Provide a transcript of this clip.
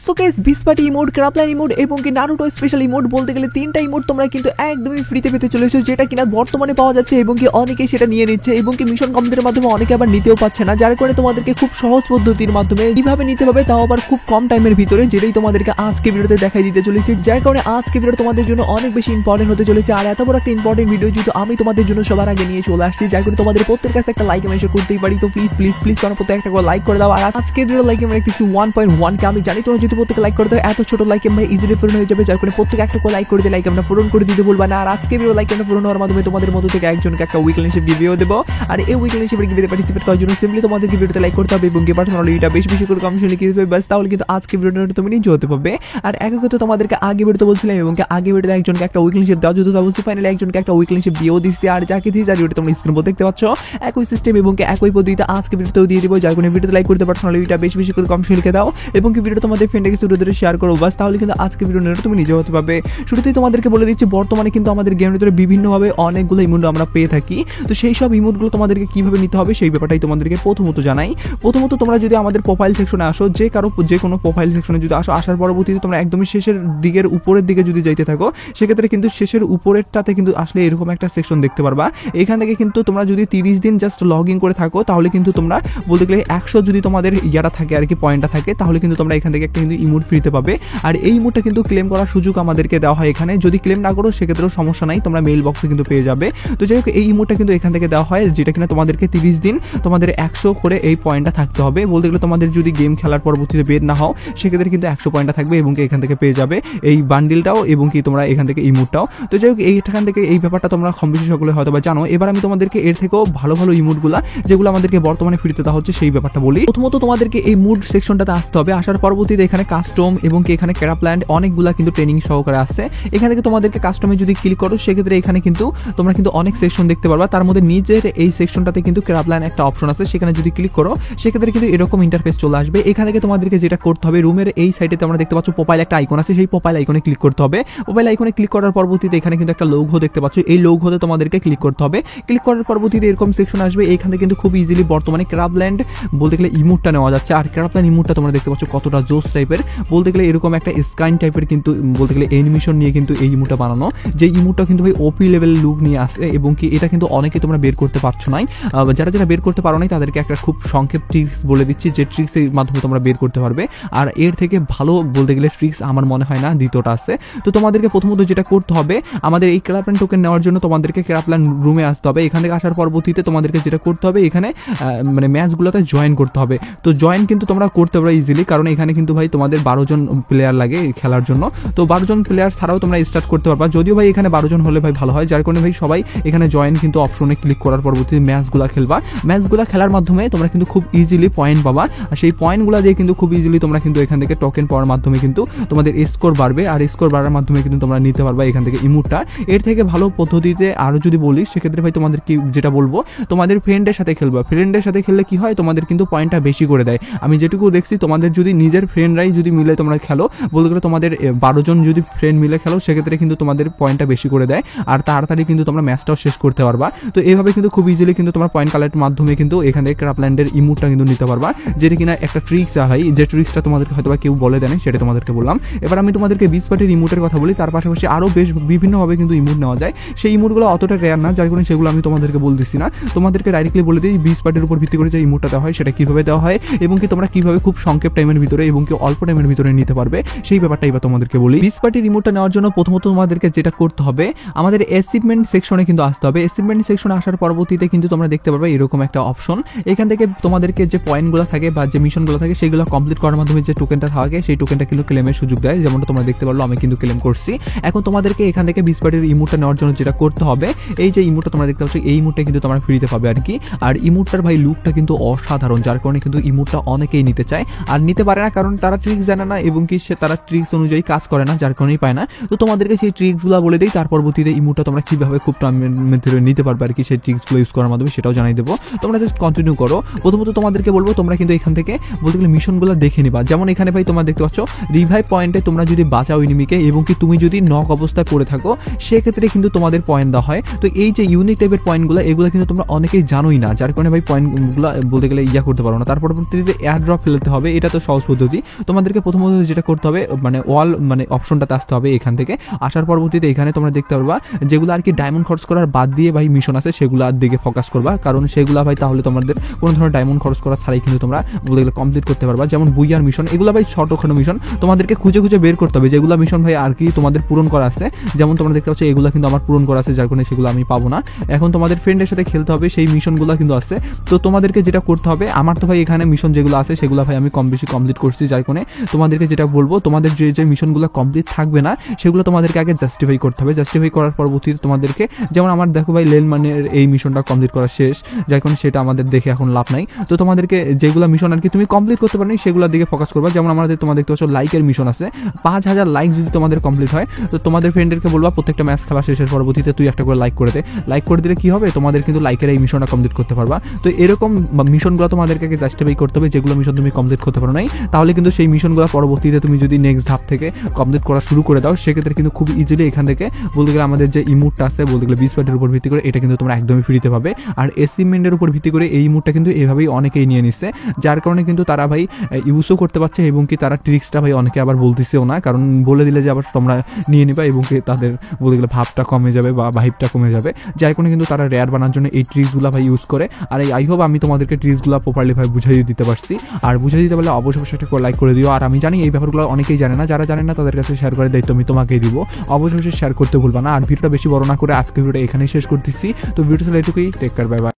So guys বিসপাটি emote, ক্রাপলাইন emote এবং কি Naruto special emote বলতে গেলে তিনটা ইমোট তোমরা কিন্তু একদমই ফ্রিতে পেতে চলেছো, যেটা কিনা বর্তমানে পাওয়া যাচ্ছে এবং কি অনেকেই সেটা নিয়ে নিচ্ছে এবং কি মিশন কমপ্লিটের মাধ্যমে অনেকে আবার নিতেও পারছে না, যার কারণে তোমাদেরকে খুব সহজ পদ্ধতির মাধ্যমে কিভাবে নিতে হবে তাও আবার খুব কম টাইমের ভিতরে, যেটাই তোমাদেরকে আজকে ভিডিওতে দেখাই দিতে চলেছি। যার কারণে আজকে ভিডিও তোমাদের জন্য অনেক বেশি ইম্পর্টেন্ট হতে চলেছে। আর এত বড় একটা ইম্পর্টেন্ট ভিডিও যেহেতু আমি তোমাদের জন্য সবার আগে নিয়ে চলে আসছি, যার কারণে তোমাদের প্রত্যেকের কাছে একটা লাইক মেনশন করতেই পারি। তো প্লিজ প্লিজ প্লিজ তোমরা প্রত্যেক একটা করে লাইক করে দাও। আর আজকে ভিডিও লাইক আমরা দেখতেছি 1.1 কে। আমি জানি তোমরা যদি প্রত্যেকে লাইক করে দাও এত ছোট লাইক আমরা ইজিলি পূরণ হয়ে যাবে, যার কারণে প্রত্যেক একটা করে লাইক করে দিয়ে লাইক আমরা পূরণ করে দিতে বলবা না। আর আজকে ভিডিও লাইক আমরা পূরণ হওয়ার মাধ্যমে তোমাদের মধ্যে থেকে একজনকে একটা উইকলি শিপ গিভও দেব। আর এই উইকলি শিপের গিভে পার্টিসিপেট করার জন্য সিম্পলি তোমাদেরকে ভিডিওতে লাইক করতে হবে এবং কি পার্সোনালি এটা বেশি বেশি করে কমেন্ট লিখে দিবে, বাস তাহলে কিন্তু আজকে ভিডিওটা তুমি নিজে হতে পারবে। আর একই কথা তোমাদেরকে আগে ভিডিওতে বলছিলাম এবং কি আগে ভিডিওতে একজনকে একটা উইকলি শিপ দাও, যদি বলছি ফাইনালি একজনকে একটা উইকলি শিপ দিয়েও দিচ্ছি। আর যাকে দিই যার ভিডিও তোমরা স্ক্রিন উপর দেখতে পাচ্ছ একই সিস্টেম এবং কি একই পদ্ধতিতে আজকে ভিডিওতেও দিয়ে দিব, যার কারণে ভিডিওতে লাইক করতে পার্সোনালি এটা বেশি বেশি করে কমেন্ট লিখে দাও এবং কি ভিডিও তোমাদের ফ্রেন্ডকে শুরু ধরে শেয়ার করো, বাস তাহলে কিন্তু আজকে ভিডিওটা তুমি নিজে হতে পারবে। শুরুতেই তোমাদেরকে বলে দিচ্ছি বর্তমানে কিন্তু আমাদের গেমের ভিতরে বিভিন্নভাবে অনেকগুলো ইমোট আমরা পেয়ে থাকি। তো সেই সব ইমোটগুলো তোমাদেরকে কিভাবে নিতে হবে সেই ব্যাপারটাই তোমাদেরকে প্রথমত জানাই। প্রথমত তোমরা যদি আমাদের প্রোফাইল সেকশনে আসো, যে কোনো প্রোফাইল সেকশনে যদি আসো, আসার পরবর্তীতে তোমরা একদমই শেষের দিকের উপরের দিকে যদি যাইতে থাকো, সেক্ষেত্রে কিন্তু শেষের উপরেরটাতে কিন্তু আসলে এরকম একটা সেকশন দেখতে পারবা। এখান থেকে কিন্তু তোমরা যদি 30 দিন জাস্ট লগ ইন করে থাকো, তাহলে কিন্তু তোমরা বলতে গেলে 100 যদি তোমাদের ইয়াটা থাকে আর কি পয়েন্টটা থাকে, তাহলে কিন্তু তোমরা এখান থেকে একটা কিন্তু ইমোট ফ্রিতে পাবে। আর এই ইমোটটা কিন্তু ক্লেম করার সুযোগ আমাদেরকে দেওয়া হয় এখানে, যদি ক্লেম না করো সেক্ষেত্রেও সমস্যা নাই, তোমরা মেইল বক্সে কিন্তু পেয়ে যাবে। তো যাই হোক এই ইমোটটা কিন্তু এখান থেকে দেওয়া হয়, যেটা কিনা তোমাদেরকে 30 দিন তোমাদের 100 করে এই পয়েন্টটা থাকতে হবে। বলতে গেলে তোমাদের যদি গেম খেলার পরবর্তীতে বের না হও সেক্ষেত্রে কিন্তু 100 পয়েন্টটা থাকবে এবং এখান থেকে পেয়ে যাবে এই বান্ডিলটাও এবং কি তোমরা এখান থেকে ইমোটটাও। তো যাই হোক এইখান থেকে এই ব্যাপারটা তোমরা কম বেশি সকলে হয়তো বা জানো। এবার আমি তোমাদেরকে এর থেকেও ভালো ভালো ইমোটগুলা যেগুলো আমাদেরকে বর্তমানে ফ্রিতে দেওয়া হচ্ছে সেই ব্যাপারটা বলি। প্রথমত তোমাদেরকে এই মুড সেকশনটাতে আসতে হবে। আসার পরবর্তীতে এখানে কাস্টম এবং কি এখানে ক্রাপল্যান্ড অনেকগুলা কিন্তু ট্রেনিং সহকারে আসছে। এখান থেকে তোমাদেরকে কাস্টমে যদি ক্লিক করো সেক্ষেত্রে এখানে কিন্তু তোমরা কিন্তু অনেক সেকশন দেখতে পারবা। তার মধ্যে নিচের এই সেকশনটাতে কিন্তু ক্রাপল্যান্ড একটা অপশন আছে, সেখানে যদি ক্লিক করো সেক্ষেত্রে কিন্তু এরকম ইন্টারফেস চলে আসবে। এখান থেকে তোমাদেরকে যেটা করতে হবে, রুমের এই সাইডে তোমরা দেখতে পাচ্ছ প্রোফাইল একটা আইকন আছে, সেই প্রোফাইল আইকনে ক্লিক করতে হবে। প্রোফাইল আইকনে ক্লিক করার পরবর্তীতে এখানে কিন্তু একটা লোগো দেখতে পাচ্ছ, এই লোগোতে তোমাদেরকে ক্লিক করতে হবে। ক্লিক করার পরবর্তীতে এরকম সেকশন আসবে। এখানে কিন্তু খুব ইজিলি বর্তমানে ক্রাপল্যান্ড বলতে গেলে ইমোটটা নেওয়া যাচ্ছে। আর ক্রাপল্যান্ড ইমোটটা তোমরা দেখতে পাচ্ছ কতটা জোস টাইপের, বলতে গেলে এরকম একটা স্কাইন টাইপের কিন্তু বলতে গেলে অ্যানিমেশন নিয়ে কিন্তু এই ইমোটটা বানানো, যে ইমোটটা কিন্তু ভাই ওপি লেভেল লুক নিয়ে আসে এবং কি এটা কিন্তু অনেকে তোমরা বের করতে পারছো না। যারা যারা বের করতে পারো নাই তাদেরকে একটা খুব সংক্ষেপ ট্রিক্স বলে দিচ্ছি, যে ট্রিক্সের মাধ্যমে তোমরা বের করতে পারবে। আর এর থেকে ভালো বলতে গেলে ট্রিক্স আমার মনে হয় না দ্বিতীয়টা আছে। তো তোমাদেরকে প্রথমত যেটা করতে হবে, আমাদের এই ক্রাপল্যান্ড টোকেন নেওয়ার জন্য তোমাদেরকে ক্রাপল্যান্ড রুমে আসতে হবে। এখান থেকে আসার পরবর্তীতে তোমাদেরকে যেটা করতে হবে, এখানে মানে ম্যাচগুলোতে জয়েন করতে হবে। তো জয়েন কিন্তু তোমরা করতে পারো ইজিলি, কারণ এখানে কিন্তু ভাই তোমাদের 12 জন প্লেয়ার লাগে খেলার জন্য। তো 12 জন প্লেয়ার ছাড়াও তোমরা স্টার্ট করতে পারবা, যদিও ভাই এখানে 12 জন হলে ভাই ভালো হয়, যার কারণে ভাই সবাই এখানে জয়েন কিন্তু অপশনে ক্লিক করার পরবর্তীতে ম্যাচগুলো খেলবা। ম্যাচগুলো খেলার মাধ্যমে তোমরা কিন্তু খুব ইজিলি পয়েন্ট পাবা। আর সেই পয়েন্টগুলো দিয়ে কিন্তু খুব ইজিলি তোমরা কিন্তু এখান থেকে টোকেন পাওয়ার মাধ্যমে কিন্তু তোমাদের স্কোর বাড়বে। আর স্কোর বাড়ার মাধ্যমে কিন্তু তোমরা নিতে পারবা এখান থেকে ইমোটটা। এর থেকে ভালো পদ্ধতিতে আরও যদি বলি সেক্ষেত্রে ভাই তোমাদের কি যেটা বলবো, তোমাদের ফ্রেন্ডের সাথে খেলবা। ফ্রেন্ডের সাথে খেললে কি হয়, তোমাদের কিন্তু পয়েন্টটা বেশি করে দেয়। আমি যেটুকু দেখছি তোমাদের যদি নিজের ফ্রেন্ডরাই যদি মিলে তোমরা খেলো, বলতে গেলে তোমাদের 12 জন যদি ফ্রেন্ড মিলে খেলো সেক্ষেত্রে কিন্তু তোমাদের পয়েন্টটা বেশি করে দেয় আর তাড়াতাড়ি কিন্তু তোমরা ম্যাচটাও শেষ করতে পারবা। তো এইভাবে কিন্তু খুব ইজিলি কিন্তু তোমরা পয়েন্ট কালেক্টের মাধ্যমে কিন্তু এখান থেকে ক্রাপল্যান্ডের ইমোটটা কিন্তু নিতে পারবা, যেটা কিনা একটা ট্রিক্স হয়, যে ট্রিক্সটা তোমাদেরকে হয়তো কেউ বলে দেয় সেটা তোমাদেরকে বললাম। এবার আমি তোমাদেরকে বিসপাটির ইমোটের কথা বলি, তার পাশাপাশি আরও বেশ বিভিন্নভাবে কিন্তু ইমোট নেওয়া যায়। সেই ইমোটগুলো অতটা রেয়ার না, যার কারণে সেগুলো আমি তোমাদেরকে বলতেছি না। তোমাদেরকে ডাইরেক্টলি বলে দিই বিসপাটির উপর ভিত্তি করে যে ইমোটটা দেওয়া হয় সেটা কীভাবে দেওয়া হয় এবং কি তোমরা কীভাবে খুব সংক্ষেপ টাইমের ভিতরে এবং কি অল্প টাইমের ভিতরে নিতে পারবে সেই ব্যাপারটাই এবার তোমাদেরকে বলি। বিসপাটির ইমোটটা নেওয়ার জন্য প্রথমত তোমাদেরকে যেটা করতে হবে, আমাদের অ্যাচিভমেন্ট সেকশনে কিন্তু আসতে হবে। অ্যাচিভমেন্ট সেকশনে আসার পরবর্তীতে কিন্তু তোমরা দেখতে পারবে এরকম একটা অপশন। এখান থেকে তোমাদেরকে যে পয়েন্টগুলো থাকে বা যে মিশনগুলো থাকে সেগুলো কমপ্লিট করার মাধ্যমে যে টোকেনটা থাকে সেই টোকেনটা কিন্তু ক্লেমের সুযোগ দেয়, যেমনটা তোমরা দেখতে পারলো আমি কিন্তু ক্লেম করছি। এখন তোমাদেরকে এখান থেকে বিসপাটির ইমোটটা নেওয়ার জন্য যেটা করতে হবে, এই যে ইমোটটা তোমরা দেখতে পাচ্ছ এই ইমোটটা কিন্তু তোমরা ফ্রিতে পাবে আর কি। আর ইমোটটার ভাই লুকটা কিন্তু অসাধারণ, যার কারণে কিন্তু ইমোটটা অনেকেই নিতে চায় আর নিতে পারে না, কারণ তারা ট্রিক্স জানে না এবং কি তারা ট্রিক্স অনুযায়ী কাজ করে না, যার কারণেই পায় না। তো তোমাদেরকে সেই ট্রিক্সগুলো বলে দিই, তার পরবর্তীতে ইমোটটা তোমরা কীভাবে খুব টাইমের নিতে পারবে আর কি, সেই ট্রিক্সগুলো ইউজ করার মাধ্যমে সেটাও জানাই দেবো। তোমরা জাস্ট কন্টিনিউ করো। প্রথমত তোমাদেরকে বলবো তোমরা কিন্তু এখান থেকে বলতে গেলে মিশনগুলো দেখে নিবা। যেমন এখানে ভাই তোমরা দেখতে পাচ্ছ রিভাইভ পয়েন্টে তোমরা যদি বাঁচাও এনিমিকে এবং কি তুমি যদি নক অবস্থায় পড়ে থাকো সেক্ষেত্রে কিন্তু তোমাদের পয়েন্ট দেওয়া হয়। তো এই যে ইউনিক টাইপের পয়েন্টগুলো এগুলো কিন্তু তোমরা অনেকেই জানোই না, যার কারণে ভাই পয়েন্টগুলো বলতে গেলে করতে পারো না। তার পরবর্তীতে এয়ার ড্রপ ফেলতে হবে, এটা তো সহজ পদ্ধতি। তোমরা তোমাদেরকে প্রথমত যেটা করতে হবে মানে ওয়াল মানে অপশনটাতে আসতে হবে। এখান থেকে আসার পরবর্তীতে এখানে তোমরা দেখতে পারবা যেগুলো আর কি ডায়মন্ড খরচ করার বাদ দিয়ে ভাই মিশন আছে সেগুলোর দিকে ফোকাস করবা, কারণ সেগুলো ভাই তাহলে তোমাদের কোনো ধরনের ডায়মন্ড খরচ করা ছাড়াই কিন্তু তোমরা বলে কমপ্লিট করতে পারবা। যেমন বুইয়ার মিশন, এগুলো ভাই ছোটখাটো মিশন তোমাদেরকে খুঁজে খুঁজে বের করতে হবে যেগুলো মিশন ভাই আর কি তোমাদের পূরণ করা আছে। যেমন তোমরা দেখতে পাচ্ছ এগুলো কিন্তু আমার পূরণ করা আছে, যার কারণে সেগুলো আমি পাবো না। এখন তোমাদের ফ্রেন্ডের সাথে খেলতে হবে, সেই মিশনগুলো কিন্তু আছে। তো তোমাদেরকে যেটা করতে হবে, আমার তো ভাই এখানে মিশন যেগুলো আছে সেগুলো ভাই আমি কম বেশি কমপ্লিট করছি, যার কারণে তোমাদেরকে যেটা বলবো তোমাদের যে মিশনগুলো কমপ্লিট থাকবে না সেগুলো তোমাদেরকে আগে জাস্টিফাই করতে হবে। জাস্টিফাই করার পরবর্তীতে তোমাদেরকে, যেমন আমার দেখো ভাই লেন মানের এই মিশনটা কমপ্লিট করা শেষ, যার কারণে সেটা আমাদের দেখে এখন লাভ নাই। তো তোমাদেরকে যেগুলো মিশন আর কি তুমি কমপ্লিট করতে পারো সেগুলোর দিকে ফোকাস করবা। যেমন আমাদের তোমাদের দেখতে পাচ্ছ লাইকের মিশন আছে, 5000 লাইক যদি তোমাদের কমপ্লিট হয় তো তোমাদের ফ্রেন্ডদেরকে বলবা প্রত্যেকটা ম্যাচ খেলা শেষের পরবর্তীতে তুই একটা করে লাইক করে দে। লাইক করে দিলে কি হবে, তোমাদের কিন্তু লাইকের এই মিশনটা কমপ্লিট করতে পারবা। তো এরকম মিশনগুলো তোমাদেরকে জাস্টিফাই করতে হবে, যেগুলো মিশন তুমি কমপ্লিট করতে পারো নাই তাহলে কিন্তু সেই মিশনগুলো পরবর্তীতে তুমি যদি নেক্সট ধাপ থেকে কমপ্লিট করা শুরু করে দাও সেক্ষেত্রে কিন্তু খুব ইজিলি এখান থেকে বলতে গেলে আমাদের যে ইমোটটা আছে বলতে গেলে 20 পয়েন্টের উপর ভিত্তি করে এটা কিন্তু তোমরা একদমই ফ্রিতে পাবে। আর অ্যাচিভমেন্টের উপর ভিত্তি করে এই ইমোটটা কিন্তু এভাবেই অনেকেই নিয়ে নিচ্ছে, যার কারণে কিন্তু তারা ভাই ইউজও করতে পারছে এবং কি তারা ট্রিক্সটা ভাই অনেকে আবার বলতেছেও না, কারণ বলে দিলে যে আবার তোমরা নিয়ে নিবা এবং কি তাদের বলতে গেলে ভাবটা কমে যাবে বা ভাইবটা কমে যাবে, যার কারণে কিন্তু তারা রেয়ার বানানোর জন্য এই ট্রিক্সগুলো ভাই ইউজ করে। আর আই হোপ আমি তোমাদেরকে ট্রিক্সগুলো প্রপারলি ভাই বুঝিয়ে দিতে পারছি। আর বুঝিয়ে দিতে পারলে অবশ্যই একটা লাইক করে দিও। আর আমি জানি এই ব্যাপারগুলো অনেকেই জানে না, যারা জানে না তাদের কাছে শেয়ার করে দায়িত্ব আমি তোমাকেই দিব, অবশ্যই শেয়ার করতে ভুলবা না। আর ভিডিওটা বেশি বড় না করে আজকে ভিডিওটা এখানেই শেষ করতেছি। তো ভিডিওটা এটুকুই, টেক কেয়ার, বাই বাই।